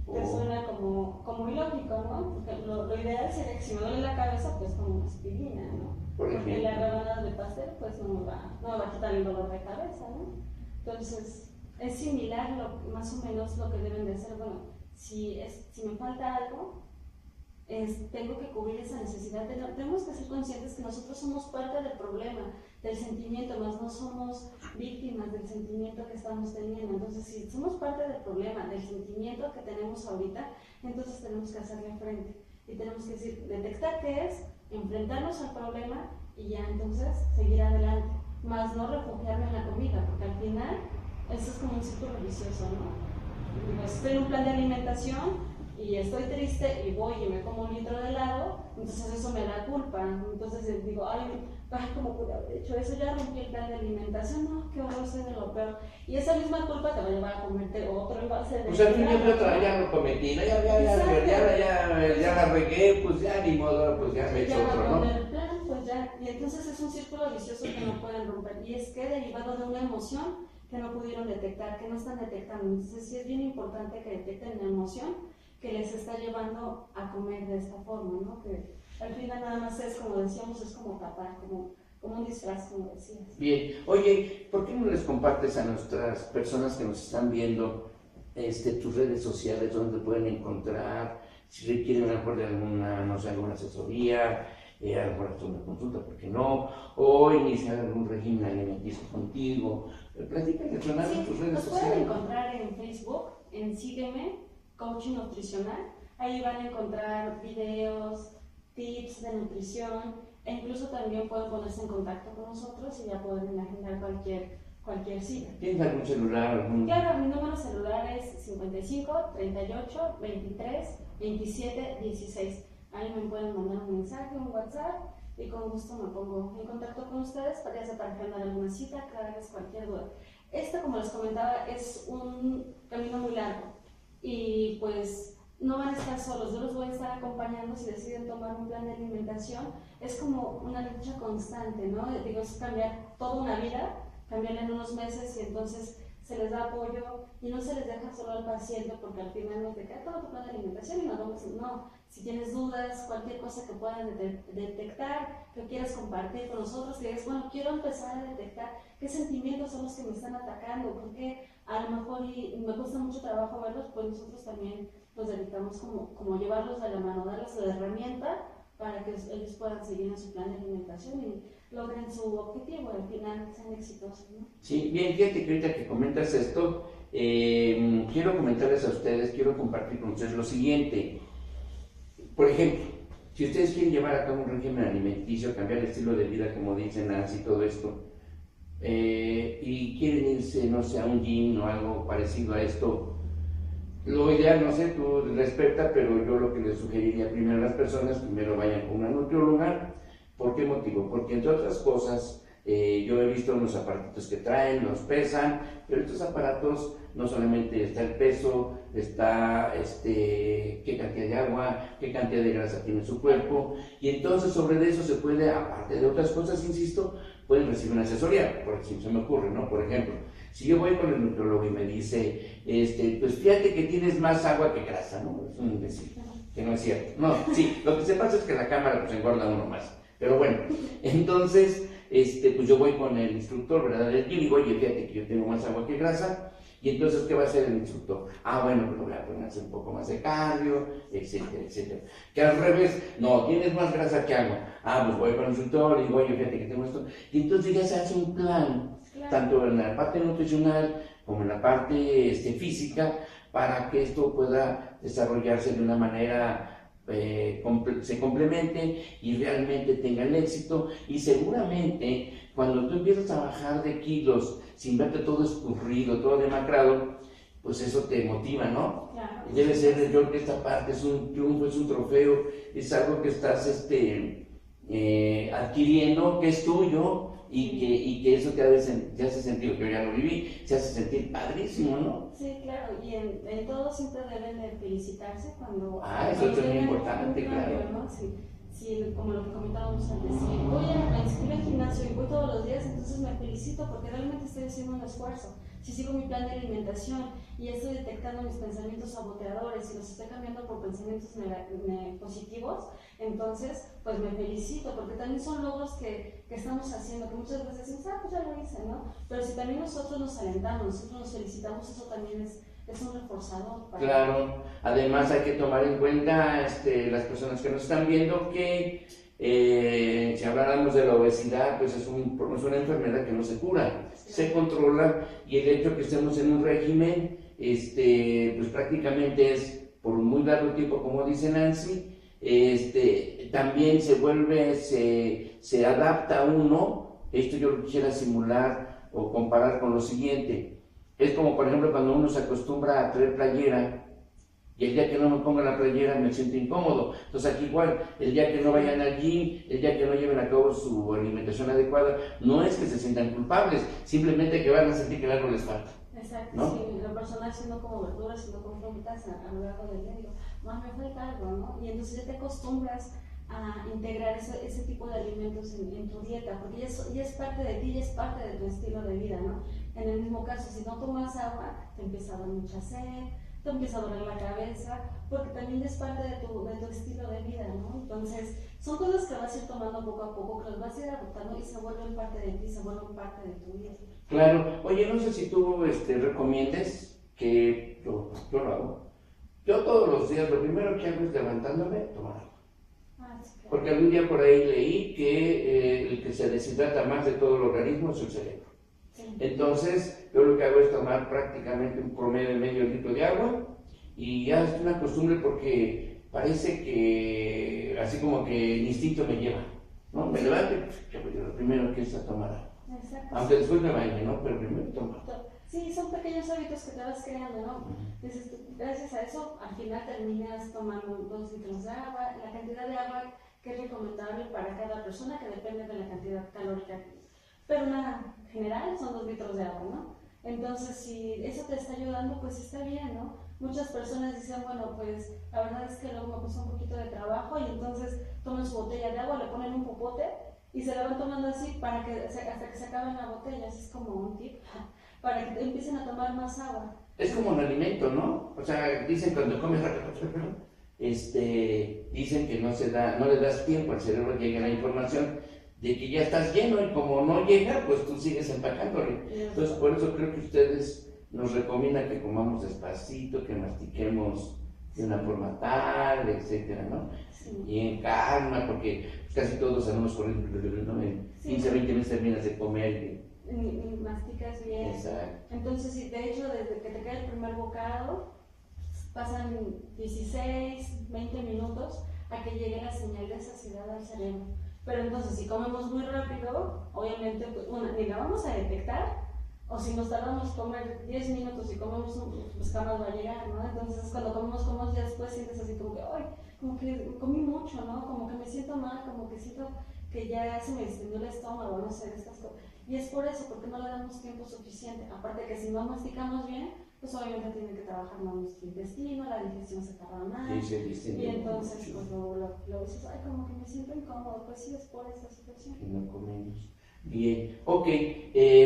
Te suena como ilógico, ¿no? Porque lo ideal sería que si me duele la cabeza, pues como una aspirina, ¿no? Porque la rebanada de pastel, pues no me va a quitar el dolor de cabeza, ¿no? Entonces, es similar más o menos lo que deben de hacer. Bueno, si me falta algo, tengo que cubrir esa necesidad. Tenemos que ser conscientes que nosotros somos parte del problema, del sentimiento, más no somos víctimas del sentimiento que estamos teniendo. Entonces, si somos parte del problema, del sentimiento que tenemos ahorita, entonces tenemos que hacerle frente. Y tenemos que detectar qué es, enfrentarnos al problema y ya entonces seguir adelante. Más no refugiarme en la comida, porque al final eso es como un círculo vicioso, ¿no? Digo, estoy en un plan de alimentación y estoy triste y voy y me como un litro de helado, entonces eso me da culpa. Entonces digo, ay, ¿cómo pude haber hecho eso? Ya rompí el plan de alimentación, no, qué horror, soy de lo peor. Y esa misma culpa te va a llevar a comerte otro en base de... Pues al fin y ya lo cometí, ¿no? ya la regué, pues ya ni modo, pues ya me he hecho otro, ¿no? El plan, pues ya, y entonces es un círculo vicioso que no pueden romper. Y es que derivado de una emoción que no pudieron detectar, que no están detectando. Entonces sí es bien importante que detecten la emoción que les está llevando a comer de esta forma, ¿no? Que al final nada más es, como decíamos, es como tapar, como un disfraz, como decías. Bien, oye, ¿por qué no les compartes a nuestras personas que nos están viendo tus redes sociales, donde pueden encontrar, si requieren a lo mejor de alguna asesoría, a lo mejor hasta una consulta, ¿por qué no? O iniciar algún régimen alimenticio contigo. Platícales, tus redes nos sociales. Pueden encontrar en Facebook, en Sígueme, Coaching Nutricional. Ahí van a encontrar videos, tips de nutrición, e incluso también pueden ponerse en contacto con nosotros y ya pueden agendar cualquier cita. ¿Tienes algún celular? Claro, mi número celular es 55 38 23 27 16. Ahí me pueden mandar un mensaje, un WhatsApp, y con gusto me pongo en contacto con ustedes para agendar alguna cita, aclararles cualquier duda. Como les comentaba, es un camino muy largo. Y pues no van a estar solos, yo los voy a estar acompañando si deciden tomar un plan de alimentación. Es como una lucha constante, ¿no? Digo, es cambiar toda una vida, cambiarla en unos meses, y entonces se les da apoyo y no se les deja solo al paciente, porque al final no te queda todo tu plan de alimentación y nos vamos. No, si tienes dudas, cualquier cosa que puedan detectar, que quieras compartir con nosotros, que digas, bueno, quiero empezar a detectar qué sentimientos son los que me están atacando, porque a lo mejor y me cuesta mucho trabajo verlos, pues nosotros también nos dedicamos como llevarlos de la mano, darles la herramienta para que ellos puedan seguir en su plan de alimentación y logren su objetivo, al final sean exitosos, ¿no? Sí, bien, fíjate que ahorita que comentas esto, quiero comentarles a ustedes, quiero compartir con ustedes lo siguiente. Por ejemplo, si ustedes quieren llevar a cabo un régimen alimenticio, cambiar el estilo de vida, como dice Nancy, todo esto, y quieren irse, no sé, a un gym o algo parecido a esto, lo ideal, no sé, tú respeta, pero yo lo que les sugeriría primero a las personas, primero vayan con una nutrióloga. ¿Por qué motivo? Porque entre otras cosas, yo he visto unos aparatitos que traen, los pesan, pero estos aparatos no solamente está el peso, está qué cantidad de agua, qué cantidad de grasa tiene su cuerpo, y entonces sobre eso se puede, aparte de otras cosas, insisto, pueden recibir una asesoría, por si se me ocurre, ¿no? Por ejemplo, si yo voy con el nutriólogo y me dice, pues fíjate que tienes más agua que grasa, ¿no? Es un decir, que no es cierto. No, sí, lo que se pasa es que la cámara pues engorda uno más. Pero bueno, entonces, pues yo voy con el instructor, ¿verdad? Y digo, oye, fíjate que yo tengo más agua que grasa. Y entonces, ¿qué va a hacer el instructor? Bueno, pues lo voy a poner a hacer un poco más de cardio, etcétera, etcétera. Que al revés, no, tienes más grasa que agua. Pues voy con el instructor y digo, oye, fíjate que tengo esto. Y entonces ya se hace un plan, tanto en la parte nutricional como en la parte física, para que esto pueda desarrollarse de una manera se complemente y realmente tengan éxito. Y seguramente cuando tú empiezas a bajar de kilos sin verte todo escurrido, todo demacrado, pues eso te motiva, ¿no? Claro. Debe ser, yo creo que esta parte es un triunfo, es un trofeo, es algo que estás adquiriendo, que es tuyo, y que eso te hace sentir, que yo ya lo viví, se hace sentir padrísimo, ¿no? Sí, claro, y en todo siempre deben de felicitarse cuando... Eso es muy tengan importante, un cambio, claro. ¿no? Sí, como lo que comentábamos antes, si voy a inscribir al gimnasio y voy todos los días, entonces me felicito porque realmente estoy haciendo un esfuerzo. Si sigo mi plan de alimentación y estoy detectando mis pensamientos saboteadores y los estoy cambiando por pensamientos positivos, entonces pues me felicito, porque también son logros que estamos haciendo, que muchas veces decimos, pues ya lo hice, ¿no? Pero si también nosotros nos alentamos, nosotros nos felicitamos, eso también es un reforzador. Claro, además hay que tomar en cuenta las personas que nos están viendo que si habláramos de la obesidad, pues es una enfermedad que no se cura, se controla, y el hecho que estemos en un régimen, pues prácticamente es por un muy largo tiempo, como dice Nancy, también se adapta uno. Esto yo lo quisiera simular o comparar con lo siguiente. Es como, por ejemplo, cuando uno se acostumbra a traer playera y el día que no me ponga la playera me siento incómodo. Entonces aquí igual, el día que no vayan al gym, el día que no lleven a cabo su alimentación adecuada, no es que se sientan culpables, simplemente que van a sentir que algo les falta. Exacto, ¿no? sí, lo personal siendo como verduras, siendo como frutas a lo largo del día, digo, más me falta algo, ¿no? Y entonces ya te acostumbras a integrar ese tipo de alimentos en tu dieta, porque ya es parte de ti, ya es parte de tu estilo de vida, ¿no? En el mismo caso, si no tomas agua, te empieza a dar mucha sed, te empieza a doler la cabeza, porque también es parte de tu estilo de vida, ¿no? Entonces, son cosas que vas a ir tomando poco a poco, que los vas a ir adoptando y se vuelven parte de ti, se vuelven parte de tu vida. Claro. Oye, no sé si tú recomiendes, que yo lo hago. Yo todos los días, lo primero que hago es levantándome, tomar agua. Sí, claro. Porque algún día por ahí leí que el que se deshidrata más de todo el organismo es el cerebro. Sí. Entonces, yo lo que hago es tomar prácticamente un promedio de medio litro de agua, y ya es una costumbre porque parece que así como que el instinto me lleva, ¿no? Me levanto y lo primero que es a tomar agua. Exacto. Aunque después me bañe, ¿no? Pero primero tomar. Sí, son pequeños hábitos que te vas creando, ¿no? Entonces, gracias a eso, al final terminas tomando 2 litros de agua, la cantidad de agua que es recomendable para cada persona, que depende de la cantidad calórica. Pero una general son 2 litros de agua, ¿no? Entonces, si eso te está ayudando, pues está bien, ¿no? Muchas personas dicen, bueno, pues la verdad es que luego me cuesta un poquito de trabajo, y entonces toman su botella de agua, le ponen un popote y se la van tomando así hasta que se acaben la botella. Así es como un tip para que empiecen a tomar más agua. Es como un alimento, ¿no? O sea, dicen cuando comes rápido, dicen que no le das tiempo al cerebro que llegue la información de que ya estás lleno, y como no llega, pues tú sigues empacándole. Entonces, por eso creo que ustedes nos recomiendan que comamos despacito, que mastiquemos de una forma tal, etcétera, ¿no? Sí. Y en calma, porque casi todos andamos corriendo, ¿no? En 15, 20 minutos terminas de comer y masticas bien. Exacto. Entonces, sí, de hecho, desde que te cae el primer bocado, pasan 16, 20 minutos a que llegue la señal de saciedad al cerebro. Pero entonces, si comemos muy rápido, obviamente, pues, ni la vamos a detectar, o si nos tardamos comer 10 minutos y comemos pues jamás va a llegar, ¿no? Entonces, cuando comemos ya después sientes así como que, ¡ay! Como que comí mucho, ¿no? Como que me siento mal, como que siento que ya se me distendió el estómago, no sé, estas cosas. Y es por eso, porque no le damos tiempo suficiente. Aparte que si no masticamos bien, pues obviamente tiene que trabajar más nuestro intestino, la digestión se tarda más. Y entonces, pues lo dices, ay, como que me siento incómodo. Pues sí, es por esta situación. Que no comemos. Bien, ok.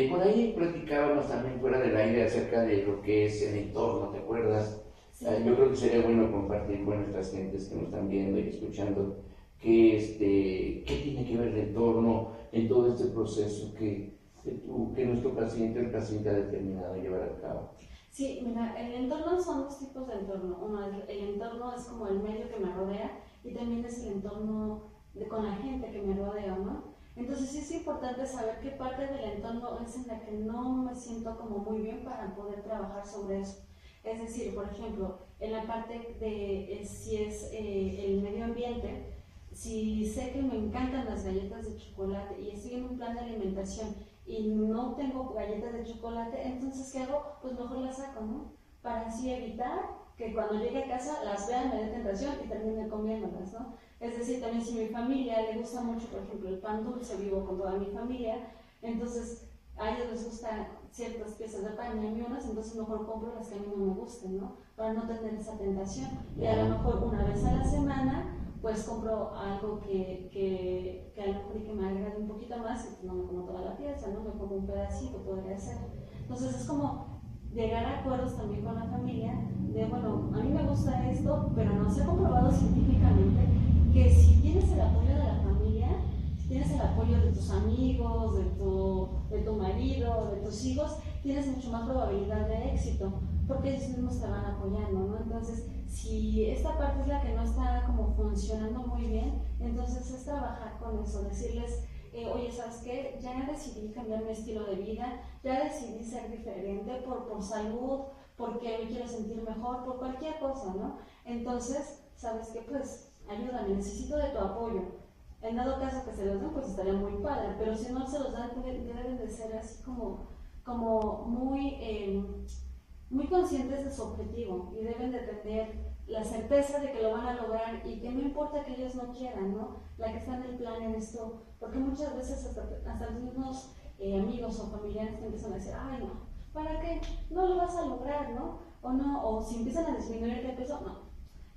Por ahí platicábamos también fuera del aire acerca de lo que es el entorno, ¿te acuerdas? Sí. Yo creo que sería bueno compartir con nuestras gentes que nos están viendo y escuchando qué tiene que ver el entorno en todo este proceso que nuestro paciente, el paciente ha determinado llevar a cabo. Sí, mira, el entorno son dos tipos de entorno. Uno, el entorno es como el medio que me rodea y también es el entorno con la gente que me rodea, ¿no? Entonces sí es importante saber qué parte del entorno es en la que no me siento como muy bien para poder trabajar sobre eso. Es decir, por ejemplo, en la parte de si es el medio ambiente, si sé que me encantan las galletas de chocolate y estoy en un plan de alimentación y no tengo galletas de chocolate, entonces ¿qué hago? Pues mejor las saco, ¿no? Para así evitar que cuando llegue a casa las vea, me dé tentación y termine comiéndolas, ¿no? Es decir, también si a mi familia le gusta mucho, por ejemplo, el pan dulce, vivo con toda mi familia, entonces a ellos les gustan ciertas piezas de pan y a mí unas, entonces mejor compro las que a mí no me gusten, ¿no? Para no tener esa tentación. Y a lo mejor una vez a la semana, pues compro algo que a lo mejor y que me agrade un poquito más y no me como toda la pieza, ¿no? Me como un pedacito, podría ser. Entonces es como llegar a acuerdos también con la familia de, bueno, a mí me gusta esto, pero no se ha comprobado científicamente que si tienes el apoyo de la familia, si tienes el apoyo de tus amigos, de tu marido, de tus hijos, tienes mucho más probabilidad de éxito, porque ellos mismos te van apoyando, ¿no? Entonces, si esta parte es la que no está como funcionando muy bien, entonces es trabajar con eso, decirles, oye, ¿sabes qué? Ya decidí cambiar mi estilo de vida, ya decidí ser diferente por salud, porque me quiero sentir mejor, por cualquier cosa, ¿no? Entonces, ¿sabes qué? Pues ayúdame, necesito de tu apoyo. En dado caso que se los den, pues estaría muy padre, pero si no se los dan, deben de ser así como muy conscientes de su objetivo y deben de tener la certeza de que lo van a lograr y que no importa que ellos no quieran, ¿no? La que está en el plan en esto, porque muchas veces hasta los mismos amigos o familiares te empiezan a decir, ay no, ¿para qué? No lo vas a lograr, ¿no? O si empiezan a disminuir de peso, no,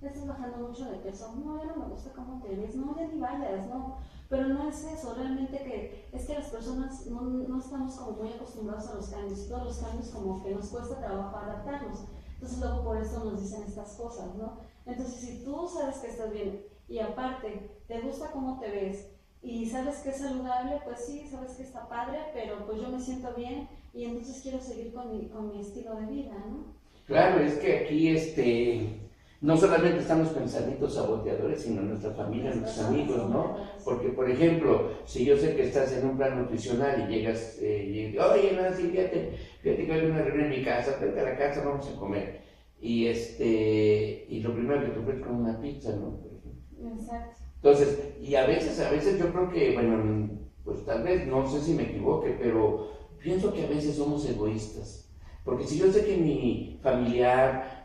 ya estás bajando mucho de peso, no, ya no me gusta cómo te ves, no, ya ni vayas, no. Pero no es eso, realmente es que las personas no estamos como muy acostumbrados a los cambios, y todos los cambios como que nos cuesta trabajo adaptarnos. Entonces luego por eso nos dicen estas cosas, ¿no? Entonces si tú sabes que estás bien y aparte te gusta cómo te ves y sabes que es saludable, pues sí, sabes que está padre, pero pues yo me siento bien y entonces quiero seguir con mi estilo de vida, ¿no? Claro, es que aquí no solamente están los pensamientos saboteadores, sino nuestra familia, nuestros amigos, ¿no? Porque, por ejemplo, si yo sé que estás en un plan nutricional y llegas y oye, Nancy, fíjate que hay una reunión en mi casa, vente a la casa, vamos a comer. Y lo primero que te ofrezco es una pizza, ¿no? Por ejemplo. Exacto. Entonces, y a veces yo creo que, bueno, pues tal vez, no sé si me equivoque, pero pienso que a veces somos egoístas. Porque si yo sé que mi familiar,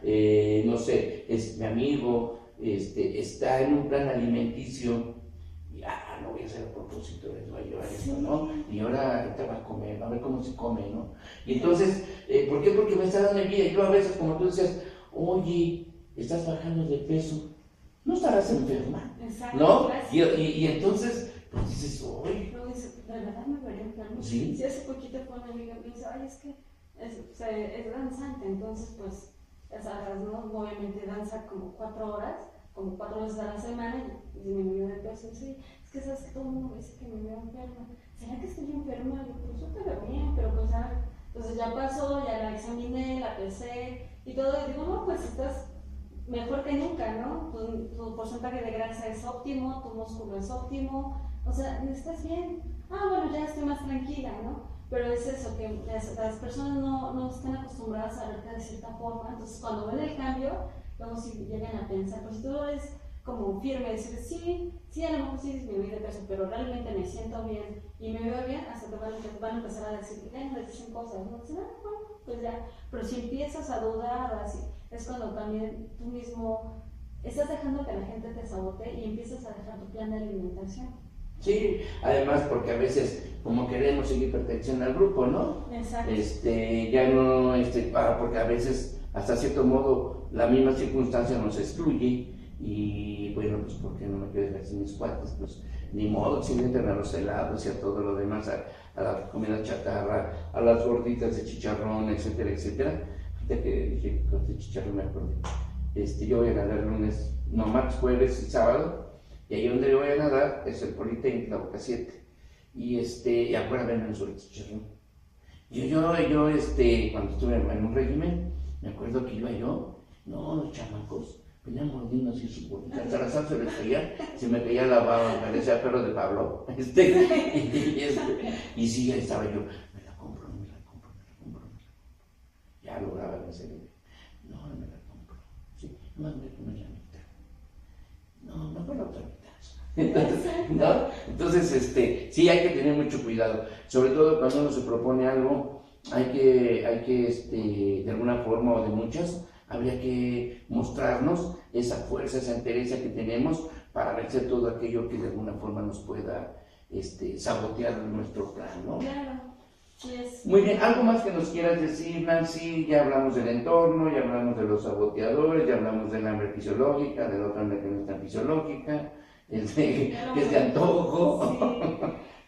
no sé, es mi amigo, está en un plan alimenticio, no voy a hacer a propósito, les voy a llevar esto, ¿no? Y ahora ahorita va a comer, a ver cómo se come, ¿no? Y entonces, ¿por qué? Porque me está dando envidia. Yo a veces, como tú decías, oye, estás bajando de peso, no estarás enferma, exacto, ¿no? Y entonces, pues dices, oye. No, dice, de verdad me vería enfermo. Sí. Si hace poquito fue una amiga me dice, ay, es que es danzante, entonces pues ¿no? Obviamente danza como 4 horas, como 4 veces a la semana y disminuyó de peso. Sí, es que sabes que todo el mundo me dice que me veo enferma. ¿Será que estoy enferma? Digo, pues yo te veo bien, pero pues entonces ya pasó, ya la examiné, la pesé y todo, y digo, no, pues estás mejor que nunca, ¿no? Tu porcentaje de grasa es óptimo, tu músculo es óptimo, o sea, estás bien. Bueno, ya estoy más tranquila, ¿no? Pero es eso, que las personas no están acostumbradas a verte de cierta forma, entonces cuando ven el cambio, luego si llegan a pensar, pues si tú eres como firme, decir, sí, a lo mejor sí disminuí de peso, pero realmente me siento bien y me veo bien, hasta te van a empezar a decir, les dicen cosas, ¿no? Dicen, bueno, pues ya, pero si empiezas a dudar, así, es cuando también tú mismo estás dejando que la gente te sabotee y empiezas a dejar tu plan de alimentación. Sí, además porque a veces como queremos seguir perteneciendo al grupo, ¿no? Exacto. Ya no, porque a veces hasta cierto modo la misma circunstancia nos excluye y bueno, pues porque no me quiero dejar sin mis cuates, pues ni modo, si me entran a los helados y a todo lo demás, a la comida chatarra, a las gorditas de chicharrón, etcétera, etcétera. Fíjate que dije, con de chicharrón me acordé. Yo voy a nadar lunes, no, martes, jueves y sábado, y ahí donde yo voy a nadar es el Politécnico, la Boca 7, y afuera venden los gorditos de chicharrón. Cuando estuve en un régimen, me acuerdo que iba no, los chamacos, venían mordiendo así su bolita, hasta la salsa se me caía la baba, parecía perro de Pablo, y sí, ahí estaba yo, me la compro, ya lograba vencer, no me la compro, sí, no me voy a comer la mitad, no, mejor la otra mitad, ¿no? Entonces, sí hay que tener mucho cuidado, sobre todo cuando uno se propone algo, hay que de alguna forma o de muchas, habría que mostrarnos esa fuerza, esa entereza que tenemos para vencer todo aquello que de alguna forma nos pueda sabotear nuestro plan, ¿no? Claro, yes. Muy bien, ¿algo más que nos quieras decir, Nancy? Ya hablamos del entorno, ya hablamos de los saboteadores, ya hablamos del hambre fisiológica, del otro hambre que no es tan fisiológica, que es de antojo.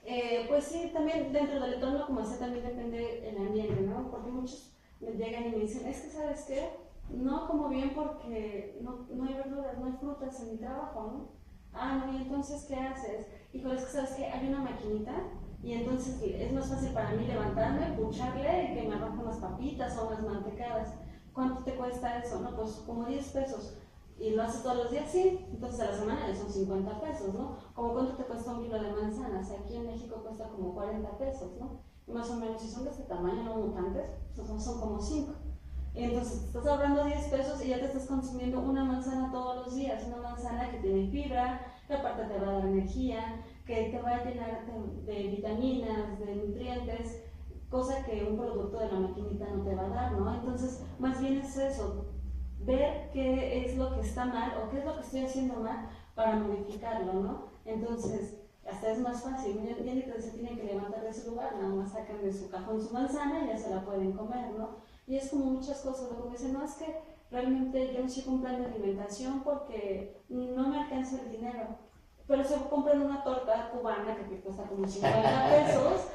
Sí. Pues sí, también dentro del entorno, como decía, también depende el ambiente, ¿no? Porque muchos me llegan y me dicen, es que, ¿sabes qué? No como bien porque no hay verduras, no hay frutas en mi trabajo, ¿no? Ah, no, ¿y entonces qué haces? Híjole, es que, ¿sabes qué? Hay una maquinita y entonces es más fácil para mí levantarme, pucharle y que me arroje unas papitas o unas mantecadas. ¿Cuánto te cuesta eso? No, pues como 10 pesos. ¿Y lo haces todos los días? Sí. Entonces a la semana ya son 50 pesos, ¿no? ¿Cómo cuánto te cuesta un kilo de manzanas? Aquí en México cuesta como 40 pesos, ¿no? Y más o menos, si son de este tamaño, no mutantes, pues son como 5. Y entonces te estás ahorrando 10 pesos y ya te estás consumiendo una manzana todos los días. Una manzana que tiene fibra, que aparte te va a dar energía, que te va a llenar de vitaminas, de nutrientes, cosa que un producto de la maquinita no te va a dar, ¿no? Entonces, más bien es eso, ver qué es lo que está mal o qué es lo que estoy haciendo mal para modificarlo, ¿no? Entonces, hasta es más fácil, ya ni que se tienen que levantar de su lugar, nada más sacan de su cajón su manzana y ya se la pueden comer, ¿no? Y es como muchas cosas, como dicen, no, es que realmente yo no sigo un plan de alimentación porque no me alcanza el dinero. Pero se compran una torta cubana que cuesta como 50 pesos.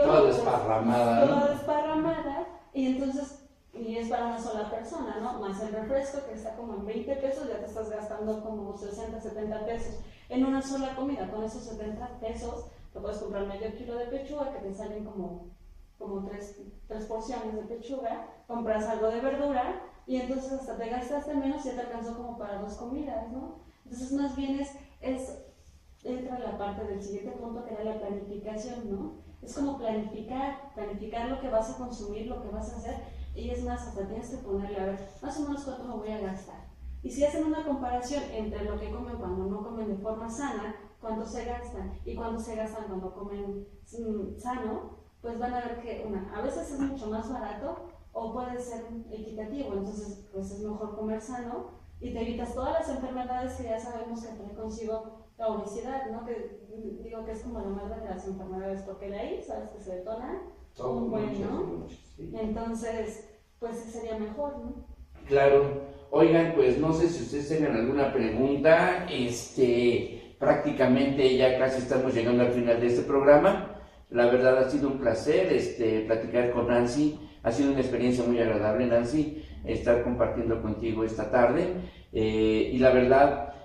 Toda desparramada, Toda desparramada, y entonces, y es para una sola persona, ¿no? Más el refresco que está como en 20 pesos, ya te estás gastando como 60, 70 pesos en una sola comida. Con esos 70 pesos te puedes comprar medio kilo de pechuga que te salen como tres porciones de pechuga, compras algo de verdura y entonces hasta te gastaste menos y ya te alcanzó como para 2 comidas, ¿no? Entonces más bien entra la parte del siguiente punto que era la planificación, ¿no? Es como planificar lo que vas a consumir, lo que vas a hacer, y es más, hasta tienes que ponerle, a ver, más o menos cuánto me voy a gastar. Y si hacen una comparación entre lo que comen cuando no comen de forma sana, cuánto se gastan, y cuánto se gastan cuando comen sano, pues van a ver que a veces es mucho más barato o puede ser equitativo, entonces pues es mejor comer sano y te evitas todas las enfermedades que ya sabemos que trae consigo la obesidad, ¿no? Que digo que es como la madre de las enfermedades, porque de ahí sabes que se detonan un buen, ¿no? Sí. Entonces, pues sería mejor, ¿no? Claro. Oigan, pues no sé si ustedes tengan alguna pregunta, prácticamente ya casi estamos llegando al final de este programa. La verdad ha sido un placer platicar con Nancy, ha sido una experiencia muy agradable, Nancy, estar compartiendo contigo esta tarde, y la verdad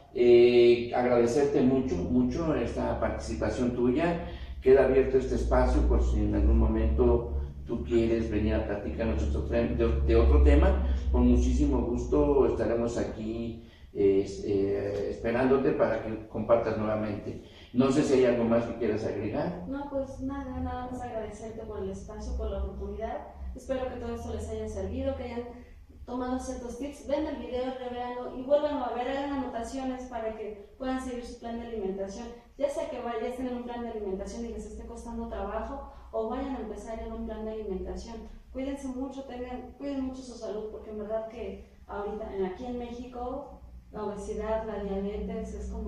agradecerte mucho esta participación tuya. Queda abierto este espacio por si en algún momento tú quieres venir a platicarnos de otro tema, con muchísimo gusto estaremos aquí esperándote para que compartas nuevamente. No sé si hay algo más que quieras agregar. No, pues nada más agradecerte por el espacio, por la oportunidad. Espero que todo esto les haya servido, que hayan tomando ciertos tips, ven el video, revéanlo y vuelvan a ver, hagan anotaciones para que puedan seguir su plan de alimentación. Ya sea que vayas en un plan de alimentación y les esté costando trabajo, o vayan a empezar en un plan de alimentación. Cuídense mucho, cuiden mucho su salud, porque en verdad que ahorita aquí en México la obesidad, la diabetes es un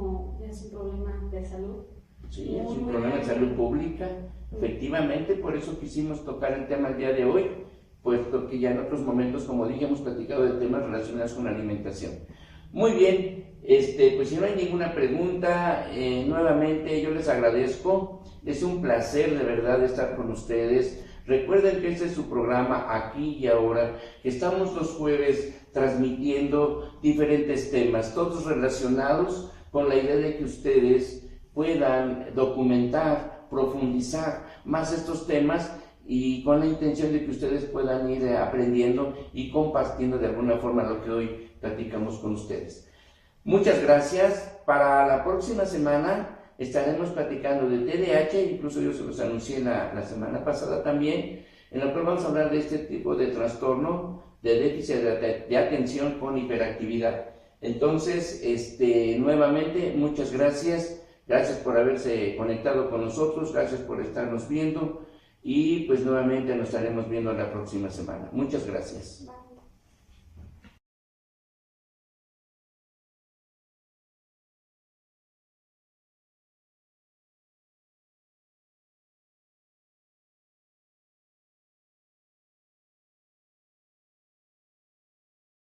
problema de salud. Sí, es un problema de salud pública. Efectivamente, por eso quisimos tocar el tema el día de hoy, puesto que ya en otros momentos, como dije, hemos platicado de temas relacionados con la alimentación. Muy bien, pues si no hay ninguna pregunta, nuevamente yo les agradezco. Es un placer de verdad estar con ustedes. Recuerden que este es su programa Aquí y Ahora, que estamos los jueves transmitiendo diferentes temas, todos relacionados con la idea de que ustedes puedan documentar, profundizar más estos temas y con la intención de que ustedes puedan ir aprendiendo y compartiendo de alguna forma lo que hoy platicamos con ustedes. Muchas gracias. Para la próxima semana estaremos platicando de TDAH, incluso yo se los anuncié la semana pasada también, en la cual vamos a hablar de este tipo de trastorno de déficit de atención con hiperactividad. Entonces, nuevamente, muchas gracias. Gracias por haberse conectado con nosotros, gracias por estarnos viendo y pues nuevamente nos estaremos viendo la próxima semana. Muchas gracias. Bye.